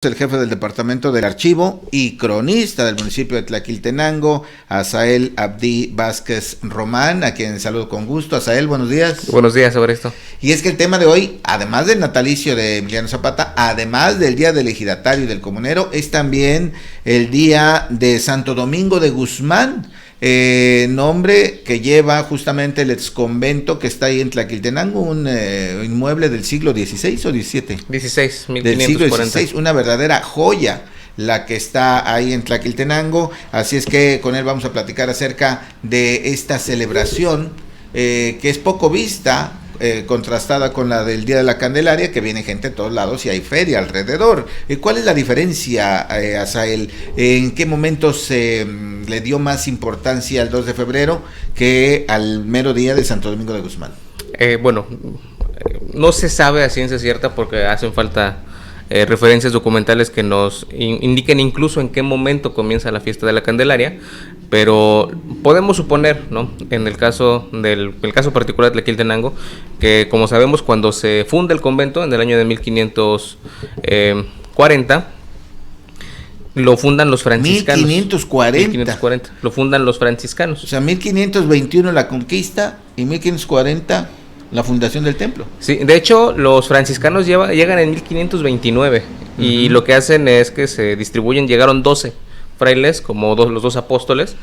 El jefe del departamento del archivo y cronista del municipio de Tlaquiltenango, Asael Abdi Vázquez Román, a quien saludo con gusto. Asael, buenos días. Buenos días, sobre esto. Y es que el tema de hoy, además del natalicio de Emiliano Zapata, además del día del ejidatario y del comunero, es también el día de Santo Domingo de Guzmán, nombre que lleva justamente el exconvento que está ahí en Tlaquiltenango, un inmueble del siglo XVI o XVII. 16, 1540. Del siglo XVI, una verdadera joya la que está ahí en Tlaquiltenango. Así es que con él vamos a platicar acerca de esta celebración que es poco vista, contrastada con la del Día de la Candelaria, que viene gente de todos lados y hay feria alrededor. ¿Cuál es la diferencia, Asael? ¿En qué momento se le dio más importancia al 2 de febrero que al mero día de Santo Domingo de Guzmán? No se sabe a ciencia cierta porque hacen falta referencias documentales que nos indiquen incluso en qué momento comienza la fiesta de la Candelaria, pero podemos suponer, ¿no? En el caso particular de Tlaquiltenango, que como sabemos, cuando se funda el convento en el año de 1540, lo fundan los franciscanos. 1540. Lo fundan los franciscanos. O sea, 1521 la conquista y 1540 la fundación del templo. Sí, de hecho, los franciscanos llegan en 1529 y lo que hacen es que se distribuyen. Llegaron 12 frailes, como los dos apóstoles,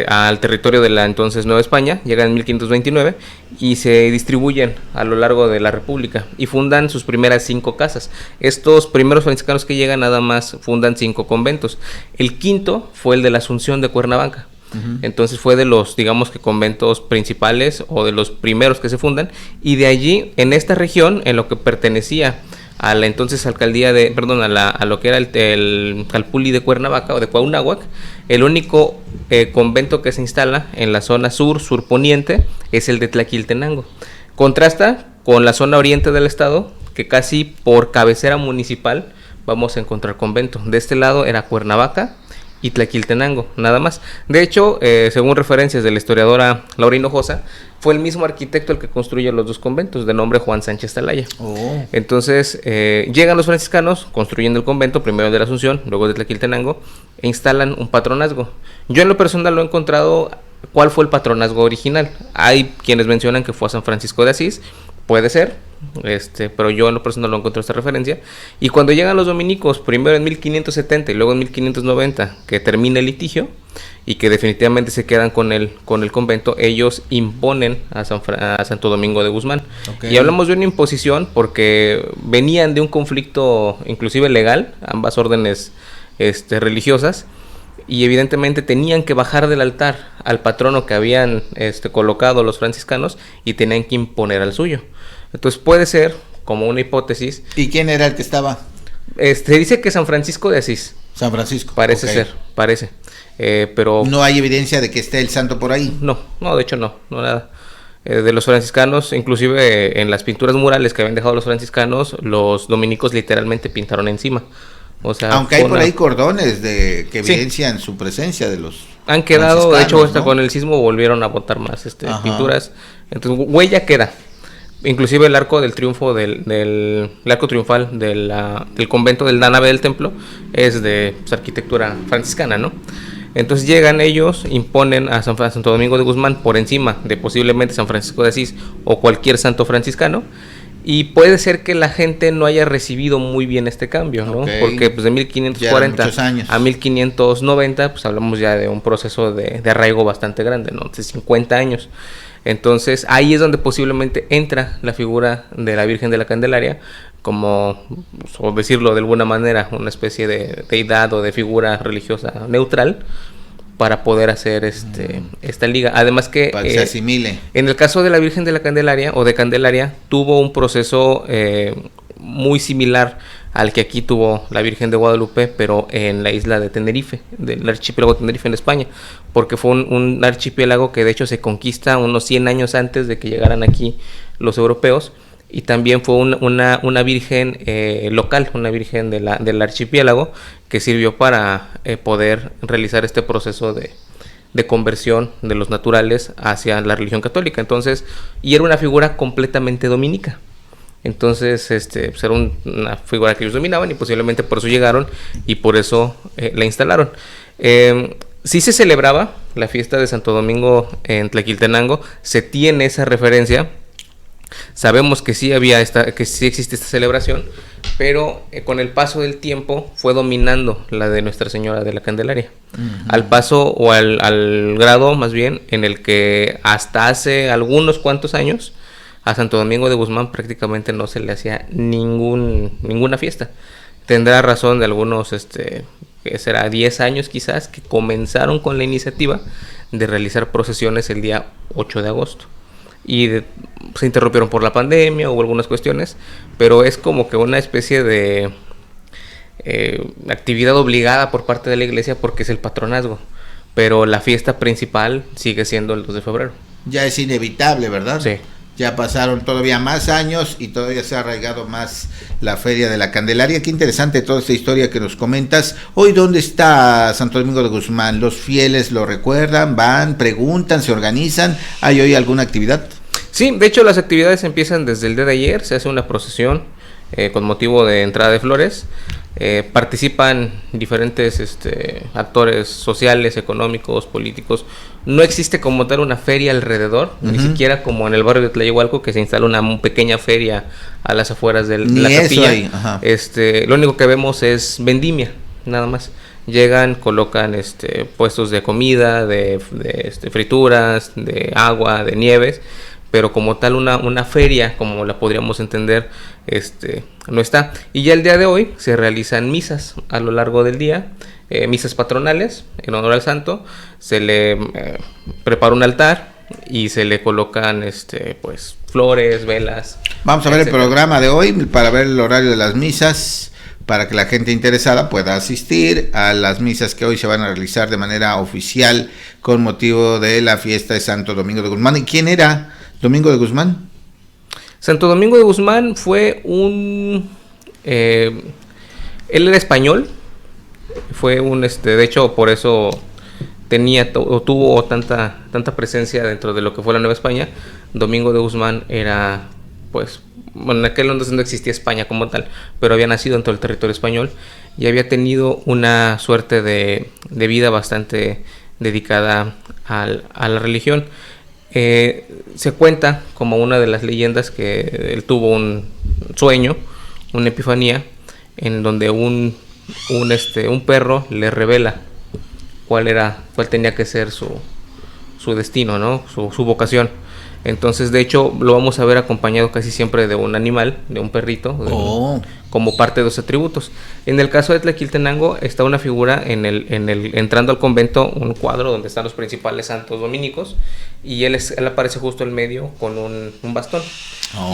al territorio de la entonces Nueva España. Llegan en 1529 y se distribuyen a lo largo de la República y fundan sus primeras 5 casas. Estos primeros franciscanos que llegan nada más fundan 5 conventos. El quinto fue el de la Asunción de Cuernavaca. Entonces fue de los, digamos que conventos principales o de los primeros que se fundan, y de allí, en esta región, en lo que pertenecía a la entonces alcaldía a lo que era el Calpulli de Cuernavaca o de Cuauhnáhuac, el único convento que se instala en la zona surponiente es el de Tlaquiltenango. Contrasta con la zona oriente del estado, que casi por cabecera municipal vamos a encontrar convento. De este lado era Cuernavaca y Tlaquiltenango, nada más. De hecho, según referencias de la historiadora Laura Hinojosa, fue el mismo arquitecto el que construye los dos conventos, de nombre Juan Sánchez Talaya. Entonces, llegan los franciscanos, construyen el convento, primero de la Asunción, luego de Tlaquiltenango, e instalan un patronazgo. Yo en lo personal lo he encontrado, ¿cuál fue el patronazgo original? Hay quienes mencionan que fue a San Francisco de Asís, puede ser, pero yo en lo personal no encuentro esta referencia. Y cuando llegan los dominicos, primero en 1570 y luego en 1590, que termina el litigio y que definitivamente se quedan con el convento, ellos imponen a Santo Domingo de Guzmán. Y hablamos de una imposición porque venían de un conflicto inclusive legal, ambas órdenes religiosas, y evidentemente tenían que bajar del altar al patrono que habían colocado los franciscanos y tenían que imponer al suyo. Entonces puede ser como una hipótesis. ¿Y quién era el que estaba? Dice que San Francisco de Asís. San Francisco. Parece ser, pero no hay evidencia de que esté el santo por ahí. No, de hecho no nada. De los franciscanos, inclusive en las pinturas murales que habían dejado los franciscanos, los dominicos literalmente pintaron encima. O sea, aunque hay por ahí cordones que evidencian su presencia de los han quedado, de hecho, hasta con el sismo volvieron a botar más pinturas. Entonces, huella queda. Inclusive el arco del triunfo el arco triunfal del convento de la nave del templo es de arquitectura franciscana, ¿no? Entonces llegan ellos, imponen a Santo Domingo de Guzmán por encima de posiblemente San Francisco de Asís o cualquier santo franciscano. Y puede ser que la gente no haya recibido muy bien este cambio, ¿no? Porque pues de 1540 a 1590, pues hablamos ya de un proceso de arraigo bastante grande, ¿no? De 50 años. Entonces ahí es donde posiblemente entra la figura de la Virgen de la Candelaria, como, o decirlo de alguna manera, una especie de deidad o de figura religiosa neutral, para poder hacer esta liga. Además que para que se asimile. En el caso de la Virgen de la Candelaria o de Candelaria, tuvo un proceso muy similar al que aquí tuvo la Virgen de Guadalupe, pero en la isla de Tenerife, del archipiélago de Tenerife en España, porque fue un archipiélago que de hecho se conquista unos 100 años antes de que llegaran aquí los europeos, y también fue una virgen local, una virgen del archipiélago, que sirvió para poder realizar este proceso de conversión de los naturales hacia la religión católica. Entonces, y era una figura completamente dominica. Entonces, pues era una figura que ellos dominaban y posiblemente por eso llegaron y por eso la instalaron. Sí se celebraba la fiesta de Santo Domingo en Tlaquiltenango, se tiene esa referencia. Sabemos que sí que sí existe esta celebración, pero con el paso del tiempo fue dominando la de Nuestra Señora de la Candelaria. Uh-huh. Al paso o al grado más bien en el que hasta hace algunos cuantos años a Santo Domingo de Guzmán prácticamente no se le hacía ninguna fiesta. Tendrá razón de algunos, que será 10 años quizás, que comenzaron con la iniciativa de realizar procesiones el día 8 de agosto. Y se interrumpieron por la pandemia, hubo algunas cuestiones, pero es como que una especie de actividad obligada por parte de la iglesia porque es el patronazgo, pero la fiesta principal sigue siendo el 2 de febrero. Ya es inevitable, ¿verdad? Sí. Ya pasaron todavía más años y todavía se ha arraigado más la Feria de la Candelaria. Qué interesante toda esta historia que nos comentas. Hoy, ¿dónde está Santo Domingo de Guzmán? ¿Los fieles lo recuerdan, van, preguntan, se organizan? ¿Hay hoy alguna actividad? Sí, de hecho las actividades empiezan desde el día de ayer. Se hace una procesión con motivo de entrada de flores. Participan diferentes actores sociales, económicos, políticos. No existe como tal una feria alrededor, uh-huh. Ni siquiera como en el barrio de Tlayehualco, que se instala una pequeña feria a las afueras de la capilla. Lo único que vemos es vendimia, nada más. Llegan, colocan puestos de comida, de frituras, de agua, de nieves, pero como tal una feria, como la podríamos entender, no está. Y ya el día de hoy se realizan misas a lo largo del día, misas patronales en honor al santo. Se le prepara un altar y se le colocan pues flores, velas. Vamos a ver el programa de hoy para ver el horario de las misas, para que la gente interesada pueda asistir a las misas que hoy se van a realizar de manera oficial con motivo de la fiesta de Santo Domingo de Guzmán. ¿Y quién era Domingo de Guzmán? Santo Domingo de Guzmán fue él era español, fue de hecho por eso tuvo tanta presencia dentro de lo que fue la Nueva España. Domingo de Guzmán era, pues, bueno, en aquel entonces no existía España como tal, pero había nacido en todo el territorio español y había tenido una suerte de vida bastante dedicada a la religión. Se cuenta como una de las leyendas que él tuvo un sueño, una epifanía, en donde un perro le revela cuál tenía que ser su destino, ¿no? Su vocación. Entonces, de hecho, lo vamos a ver acompañado casi siempre de un animal, de un perrito, como parte de los atributos. En el caso de Tlaquiltenango está una figura entrando al convento, un cuadro donde están los principales santos dominicos, y él aparece justo en medio con un bastón.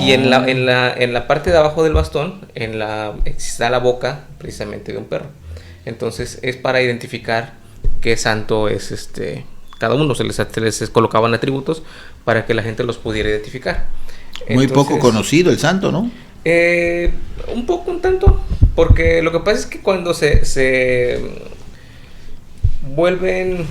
Y en la parte de abajo del bastón, está la boca precisamente de un perro. Entonces, es para identificar qué santo es cada uno. Se les colocaban atributos para que la gente los pudiera identificar. Muy poco conocido el santo, ¿no? Un tanto, porque lo que pasa es que cuando se vuelven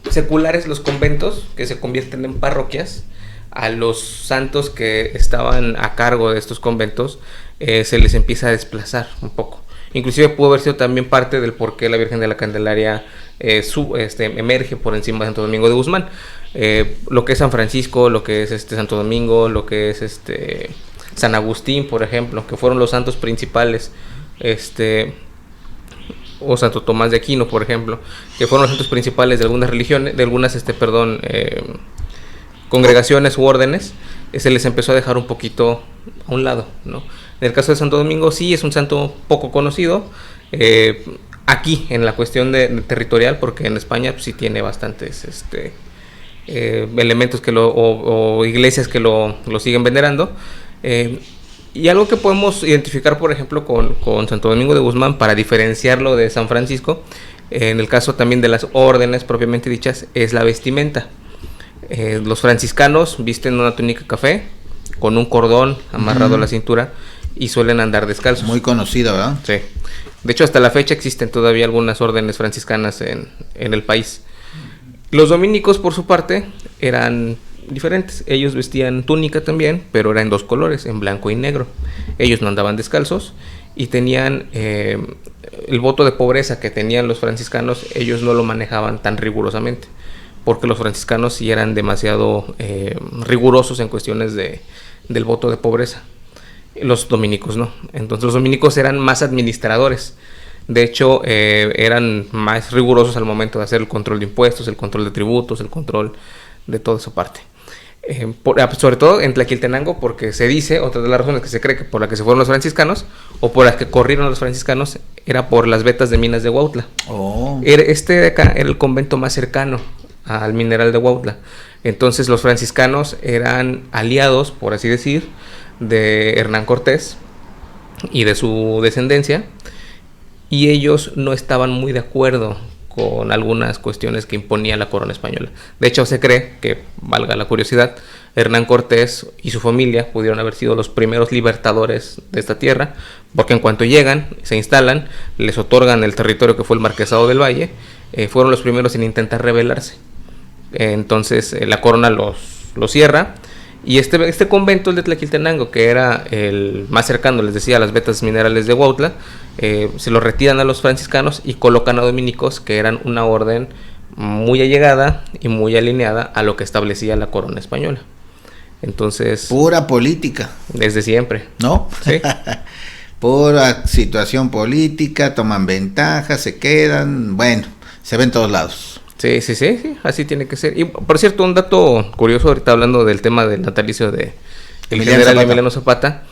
seculares los conventos, que se convierten en parroquias, a los santos que estaban a cargo de estos conventos se les empieza a desplazar un poco. Inclusive pudo haber sido también parte del por qué la Virgen de la Candelaria emerge por encima de Santo Domingo de Guzmán. Lo que es San Francisco, lo que es Santo Domingo, lo que es San Agustín, por ejemplo, que fueron los santos principales, o Santo Tomás de Aquino, por ejemplo, que fueron los santos principales de algunas religiones, de algunas congregaciones u órdenes, se les empezó a dejar un poquito a un lado, ¿no? En el caso de Santo Domingo sí es un santo poco conocido, aquí en la cuestión de territorial, porque en España pues, sí tiene bastantes elementos o iglesias que lo siguen venerando. Y algo que podemos identificar, por ejemplo, con Santo Domingo de Guzmán, para diferenciarlo de San Francisco, en el caso también de las órdenes propiamente dichas, es la vestimenta. Los franciscanos visten una túnica café con un cordón amarrado a la cintura y suelen andar descalzos. Muy conocido, ¿verdad? Sí. De hecho, hasta la fecha existen todavía algunas órdenes franciscanas en el país. Los dominicos, por su parte, eran diferentes. Ellos vestían túnica también, pero era en dos colores, en blanco y negro. Ellos no andaban descalzos y tenían el voto de pobreza que tenían los franciscanos, ellos no lo manejaban tan rigurosamente, porque los franciscanos sí eran demasiado rigurosos en cuestiones del voto de pobreza. Los dominicos no. Entonces los dominicos eran más administradores. De hecho, eran más rigurosos al momento de hacer el control de impuestos, el control de tributos, el control de toda esa parte. Sobre todo en Tlaquiltenango, porque se dice, otra de las razones que se cree que por la que se fueron los franciscanos, o por las que corrieron los franciscanos, era por las vetas de minas de Huautla. Este de acá era el convento más cercano al mineral de Huautla. Entonces los franciscanos eran aliados, por así decir, de Hernán Cortés y de su descendencia, y ellos no estaban muy de acuerdo con algunas cuestiones que imponía la corona española. De hecho, se cree que, valga la curiosidad, Hernán Cortés y su familia pudieron haber sido los primeros libertadores de esta tierra, porque en cuanto llegan, se instalan, les otorgan el territorio que fue el Marquesado del Valle, fueron los primeros en intentar rebelarse. Entonces la corona los cierra, y este convento, el de Tlaquiltenango, que era el más cercano, les decía, a las vetas minerales de Huautla, se lo retiran a los franciscanos y colocan a dominicos, que eran una orden muy allegada y muy alineada a lo que establecía la corona española. Entonces, pura política. Desde siempre. ¿No? Sí. Pura situación política, toman ventaja, se quedan, bueno, se ven en todos lados. Sí, así tiene que ser. Y por cierto, un dato curioso, ahorita hablando del tema del natalicio de el general Emiliano Zapata,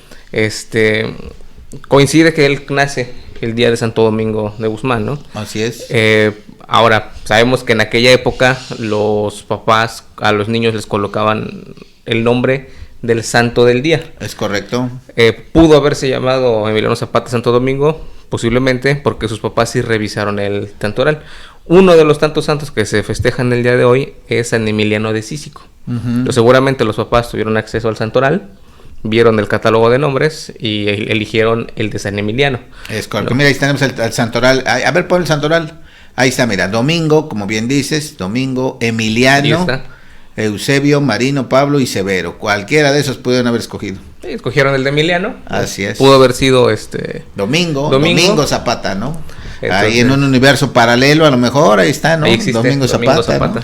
coincide que él nace el día de Santo Domingo de Guzmán, ¿no? Así es. Ahora, sabemos que en aquella época los papás a los niños les colocaban el nombre del santo del día. Es correcto. Pudo haberse llamado Emiliano Zapata Santo Domingo, posiblemente, porque sus papás sí revisaron el santoral. Uno de los tantos santos que se festejan el día de hoy es San Emiliano de Cícico. Seguramente los papás tuvieron acceso al santoral, vieron el catálogo de nombres y eligieron el de San Emiliano. Es correcto. Mira, ahí tenemos el santoral. A ver, pon el santoral. Ahí está, mira, Domingo, como bien dices, Domingo, Emiliano, Eusebio, Marino, Pablo y Severo. Cualquiera de esos pudieron haber escogido. Escogieron el de Emiliano. Así es. Pudo haber sido Domingo Zapata, ¿no? Entonces, ahí en un universo paralelo, a lo mejor, ahí está, ¿no? Ahí existe, Domingo Zapata. ¿no?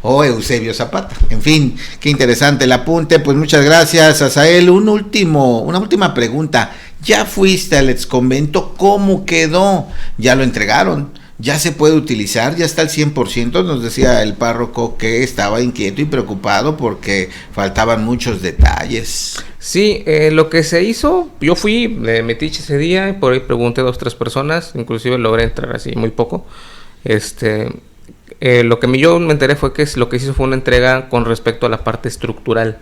O Eusebio Zapata. En fin, qué interesante el apunte. Pues muchas gracias, Asael. Una última pregunta. ¿Ya fuiste al exconvento? ¿Cómo quedó? ¿Ya lo entregaron? ¿Ya se puede utilizar? ¿Ya está al 100%? Nos decía el párroco que estaba inquieto y preocupado porque faltaban muchos detalles. Sí, lo que se hizo, yo fui de metiche ese día y por ahí pregunté a 2 o 3 personas, inclusive logré entrar así muy poco. Lo que yo me enteré fue que lo que se hizo fue una entrega con respecto a la parte estructural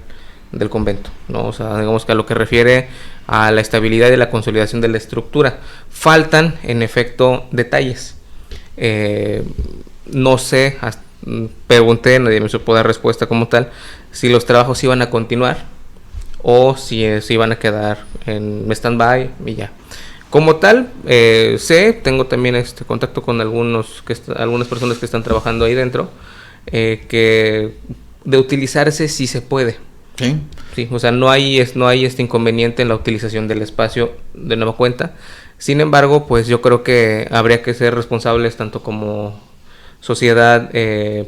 del convento, ¿no? O sea, digamos que a lo que refiere a la estabilidad y la consolidación de la estructura. Faltan, en efecto, detalles. No sé, pregunté, nadie me supo dar respuesta como tal, si los trabajos iban a continuar o si se iban a quedar en stand-by y ya. Como tal, tengo también contacto con algunas personas que están trabajando ahí dentro, que de utilizarse sí se puede. Sí, o sea, no hay este inconveniente en la utilización del espacio de nueva cuenta. Sin embargo, pues yo creo que habría que ser responsables tanto como sociedad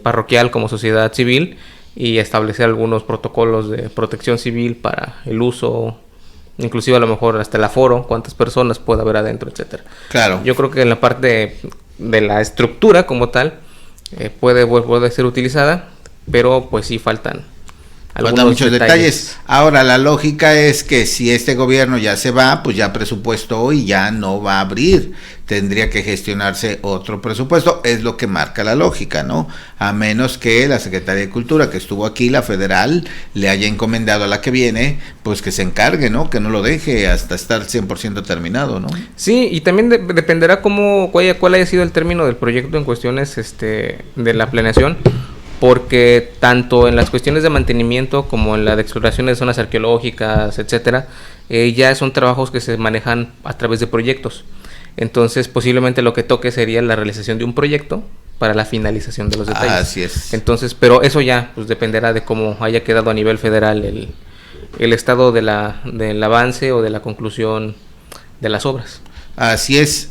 parroquial como sociedad civil y establecer algunos protocolos de protección civil para el uso, inclusive a lo mejor hasta el aforo, cuántas personas puede haber adentro, etcétera. Claro. Yo creo que en la parte de la estructura como tal puede ser utilizada, pero pues sí faltan muchos detalles. Ahora, la lógica es que si este gobierno ya se va, pues ya presupuesto y ya no va a abrir. Tendría que gestionarse otro presupuesto. Es lo que marca la lógica, ¿no? A menos que la Secretaría de Cultura, que estuvo aquí, la federal, le haya encomendado a la que viene, pues que se encargue, ¿no? Que no lo deje hasta estar 100% terminado, ¿no? Sí, y también dependerá cuál haya sido el término del proyecto en cuestiones de la planeación. Porque tanto en las cuestiones de mantenimiento como en la de exploración de zonas arqueológicas, etcétera, ya son trabajos que se manejan a través de proyectos. Entonces, posiblemente lo que toque sería la realización de un proyecto para la finalización de los detalles. Así es. Entonces, pero eso ya pues dependerá de cómo haya quedado a nivel federal el estado del avance o de la conclusión de las obras. Así es,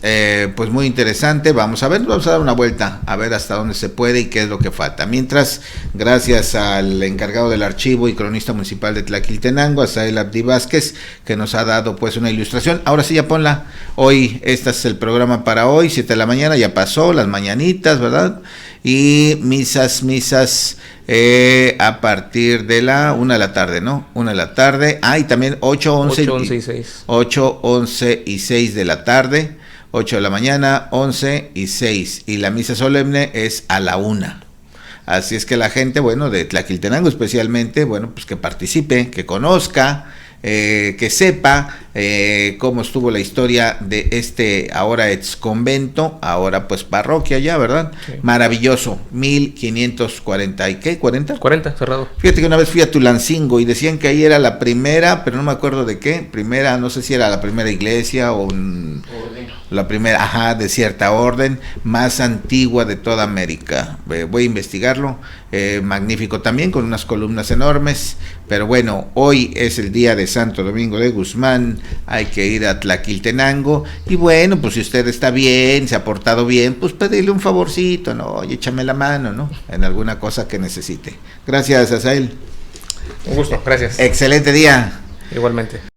pues muy interesante. Vamos a dar una vuelta, a ver hasta dónde se puede y qué es lo que falta. Mientras, gracias al encargado del archivo y cronista municipal de Tlaquiltenango, Asael Abdi Vázquez, que nos ha dado pues una ilustración. Ahora sí, ya ponla. Hoy, este es el programa para hoy, 7 de la mañana, ya pasó, las mañanitas, ¿verdad? Y misas, a partir de la 1 de la tarde, ¿no? 1 de la tarde. Y también 8, 11 y 6. 8, 11 y 6 de la tarde. 8 de la mañana, 11 y 6. Y la misa solemne es a la 1. Así es que la gente, bueno, de Tlaquiltenango especialmente, bueno, pues que participe, que conozca, que sepa cómo estuvo la historia de este ahora ex convento, ahora pues parroquia ya, ¿verdad? Sí. Maravilloso, 1540 ¿y qué? ¿40? Cerrado. Fíjate que una vez fui a Tulancingo y decían que ahí era la primera, pero no me acuerdo de qué, primera, no sé si era la primera iglesia o la primera, de cierta orden, más antigua de toda América. Voy a investigarlo, magnífico también, con unas columnas enormes, pero bueno, hoy es el día de Santo Domingo de Guzmán, hay que ir a Tlaquiltenango, y bueno, pues si usted está bien, se ha portado bien, pues pedirle un favorcito, ¿no? Oye, échame la mano, ¿no? En alguna cosa que necesite. Gracias, Asael. Un gusto, gracias. Excelente día. Igualmente.